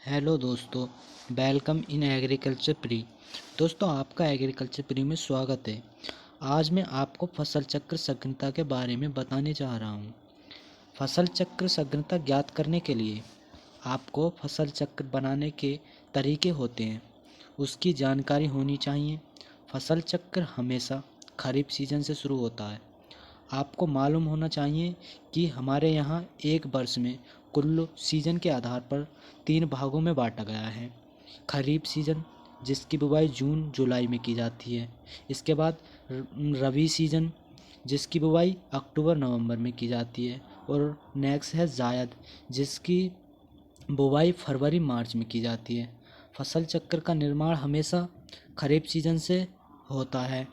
Hello दोस्तों, welcome in agriculture pre. दोस्तों, आपका एग्रीकल्चर प्री में स्वागत है। आज मैं आपको फसल चक्र संघनता के बारे में बताने जा रहा हूँ। फसल चक्र संघनता ज्ञात करने के लिए आपको फसल चक्र बनाने के तरीके होते हैं, उसकी जानकारी होनी चाहिए। फसल चक्र हमेशा खरीफ सीजन से शुरू होता है। आपको मालूम होना चाहिए कि हमारे यहाँ एक वर्ष में कुल सीजन के आधार पर 3 भागों में बांटा गया है। खरीफ सीजन, जिसकी बुवाई जून जुलाई में की जाती है। इसके बाद रबी सीजन, जिसकी बुवाई अक्टूबर नवंबर में की जाती है। और नेक्स्ट है जायद, जिसकी बुवाई फरवरी मार्च में की जाती है। फसल चक्र का निर्माण हमेशा खरीफ सीजन से होता है।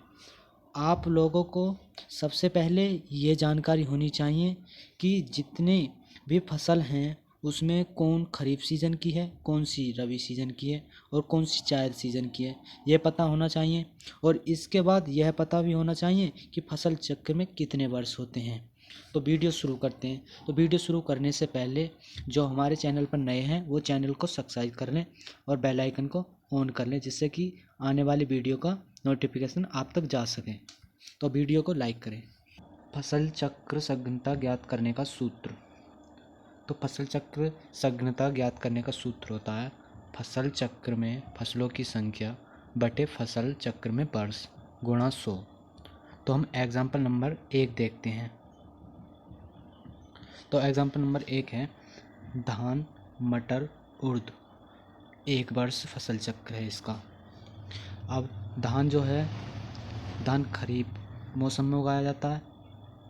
आप लोगों को सबसे पहले ये जानकारी होनी चाहिए कि जितने भी फसल हैं उसमें कौन खरीफ सीजन की है, कौन सी रबी सीजन की है और कौन सी जायद सीजन की है, ये पता होना चाहिए। और इसके बाद यह पता भी होना चाहिए कि फसल चक्र में कितने वर्ष होते हैं। तो वीडियो शुरू करते हैं। तो वीडियो शुरू करने से पहले जो हमारे चैनल पर नए हैं वो चैनल को सब्सक्राइब कर लें और बेल आइकन को ऑन कर लें, जिससे कि आने वाली वीडियो का नोटिफिकेशन आप तक जा सके। तो वीडियो को लाइक करें। फसल चक्र संघनता ज्ञात करने का सूत्र। तो फसल चक्र संघनता ज्ञात करने का सूत्र होता है फसल चक्र में फसलों की संख्या बटे फसल चक्र में वर्ष गुणा 100। तो हम एग्जाम्पल नंबर 1 देखते हैं। तो एग्जाम्पल नंबर 1 है धान, मटर, उर्द। 1 वर्ष फसल चक्र है इसका। अब धान जो है, धान खरीफ मौसम में उगाया जाता है,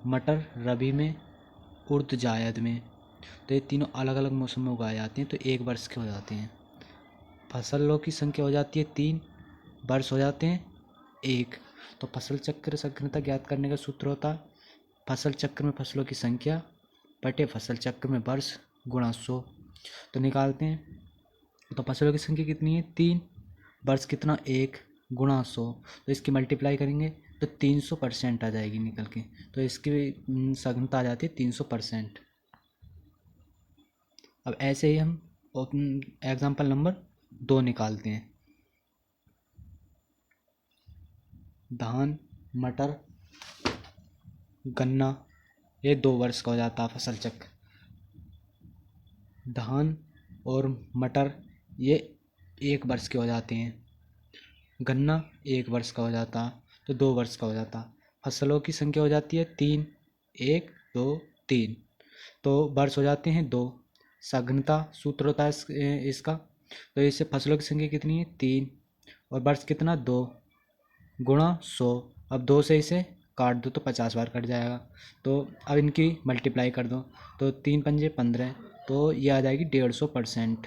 मटर रबी में, उर्द जायद में। तो ये तीनों अलग अलग मौसम में उगाए जाते हैं, तो 1 वर्ष के हो जाते हैं। फसलों की संख्या हो जाती है 3, वर्ष हो जाते हैं 1। तो फसल चक्र संघनता ज्ञात करने का सूत्र होता है फसल चक्र में फसलों की संख्या बटे फसल चक्र में वर्ष गुणा 100। तो निकालते हैं। तो फसलों की संख्या कितनी है 3, वर्ष कितना 1 गुणा 100। तो इसकी मल्टीप्लाई करेंगे तो 300% आ जाएगी निकल के। तो इसकी संघनता आ जाती है 300%। अब ऐसे ही हम एग्जाम्पल नंबर 2 निकालते हैं। धान, मटर, गन्ना, ये 2 वर्ष का हो जाता है फसल चक्र। धान और मटर ये 1 वर्ष के हो जाते हैं। गन्ना 1 वर्ष का हो जाता है, तो 2 वर्ष का हो जाता। फसलों की संख्या हो जाती है 3, 1 2 3। तो वर्ष हो जाते हैं 2। संघनता सूत्र होता है इसका। तो इससे फसलों की संख्या कितनी है 3 और वर्ष कितना 2 गुणा 100। अब 2 से इसे काट दो तो 50 बार कट जाएगा। तो अब इनकी मल्टीप्लाई कर दो तो 3 पंजे 15, तो ये आ जाएगी 150%।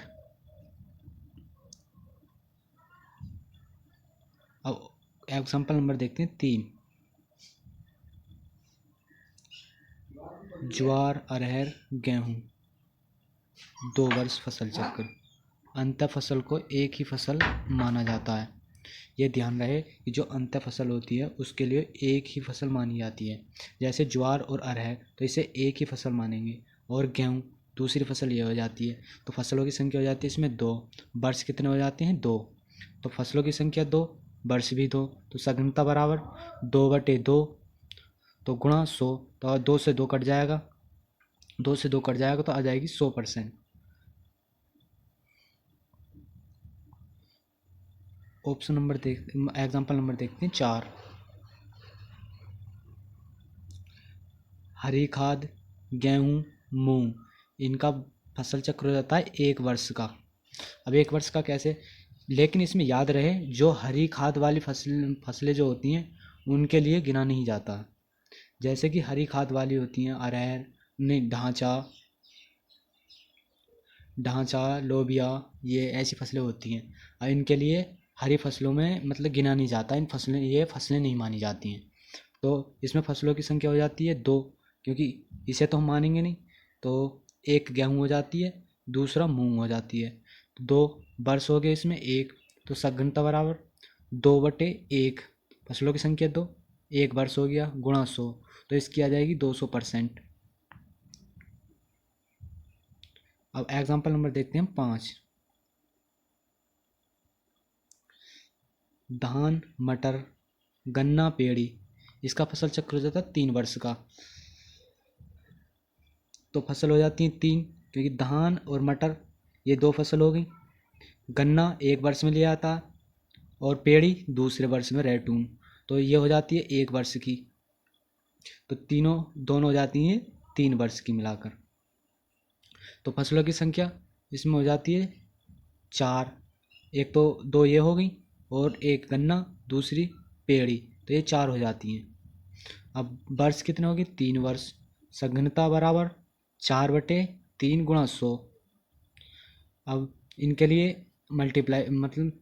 अब एग्जाम्पल नंबर देखते हैं 3। ज्वार, अरहर, गेहूँ, 2 वर्ष फसल चक्र। अंतर फसल को एक ही फसल माना जाता है। ये ध्यान रहे कि जो अंतर फसल होती है उसके लिए एक ही फसल मानी जाती है। जैसे ज्वार और अरहर, तो इसे एक ही फसल मानेंगे। और गेहूँ दूसरी फसल ये हो जाती है। तो फसलों की संख्या हो जाती है इसमें 2, वर्ष कितने हो जाते हैं 2। तो फसलों की संख्या 2, वर्ष भी 2, तो संघनता बराबर 2/2, तो गुणा 100। तो 2 से 2 कट जाएगा, 2 से 2 कट जाएगा तो आ जाएगी 100%। ऑप्शन नंबर एग्जाम्पल नंबर देखते हैं 4। हरी खाद, गेहूँ, मूंग, इनका फसल चक्र हो जाता है 1 वर्ष का। अब 1 वर्ष का कैसे, लेकिन इसमें याद रहे जो हरी खाद वाली फसलें जो होती हैं उनके लिए गिना नहीं जाता। जैसे कि हरी खाद वाली होती हैं अरहर, नहीं ढांचा, लोबिया, ये ऐसी फसलें होती हैं। और इनके लिए हरी फसलों में मतलब गिना नहीं जाता, ये फसलें नहीं मानी जाती हैं। तो इसमें फसलों की संख्या हो जाती है 2, क्योंकि इसे तो हम मानेंगे नहीं। तो 1 गेहूँ हो जाती है, दूसरा मूंग हो जाती है। तो 2 वर्ष हो गए इसमें 1, तो संघनता बराबर 2/1। फसलों की संख्या 2, 1 वर्ष हो गया गुणा 100, तो इसकी आ जाएगी 200%। अब एग्जाम्पल नंबर देखते हैं 5। धान, मटर, गन्ना, पेड़ी, इसका फसल चक्र हो जाता है 3 वर्ष का। तो फसल हो जाती है 3, क्योंकि धान और मटर ये 2 फसल हो गई। गन्ना 1 वर्ष में ले आता है और पेड़ी दूसरे वर्ष में रैटून, तो ये हो जाती है 1 वर्ष की। तो दोनों हो जाती हैं 3 वर्ष की मिलाकर। तो फसलों की संख्या इसमें हो जाती है 4, एक तो 2 ये हो गई और एक गन्ना, दूसरी पेड़ी, तो ये 4 हो जाती हैं। अब वर्ष कितने होगी? 3 वर्ष। सघनता बराबर 4/3 × 100। अब इनके लिए मल्टीप्लाई, मतलब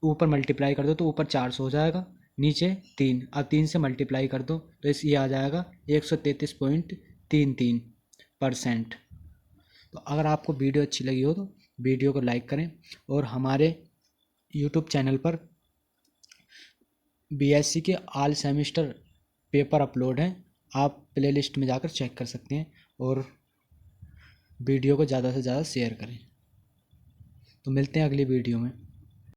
ऊपर मल्टीप्लाई कर दो तो ऊपर 400 हो जाएगा, नीचे 3। अब 3 से मल्टीप्लाई कर दो तो इस ये आ जाएगा 133.33%। तो अगर आपको वीडियो अच्छी लगी हो तो वीडियो को लाइक करें और हमारे यूट्यूब चैनल पर बीएससी के ऑल सेमेस्टर पेपर अपलोड हैं, आप प्लेलिस्ट में जाकर चेक कर सकते हैं और वीडियो को ज़्यादा से ज़्यादा शेयर करें। तो मिलते हैं अगली वीडियो में।